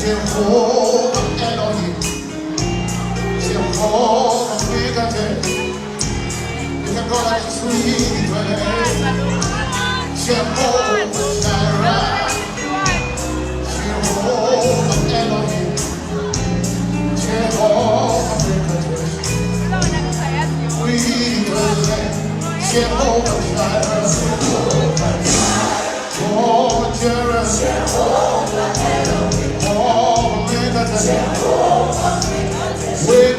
Jehovah Elohim, Jehovah Mekadeh. You can go like sweet way. Jehovah Jireh, Jehovah Elohim, Jehovah Mekadeh. Sweet way, Jehovah Jireh, Jehovah Jireh, Jehovah Elohim, Jehovah Mekadeh. When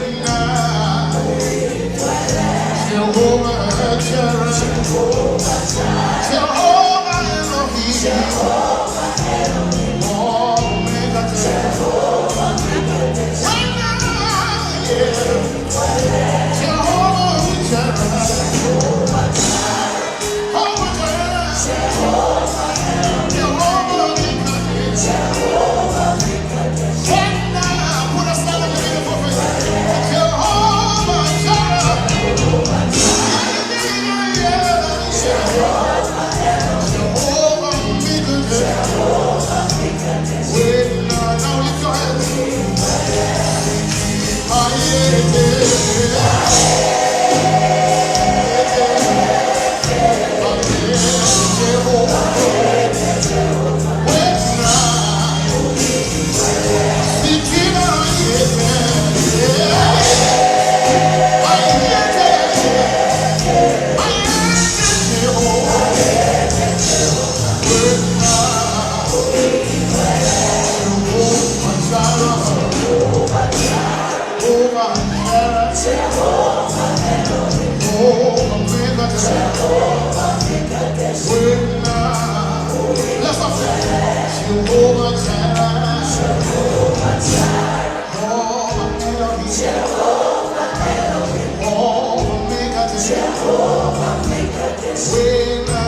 Jehovah Jireh, Jehovah Elohim, Jehovah Mekadeh. Jehovah Mekadeh.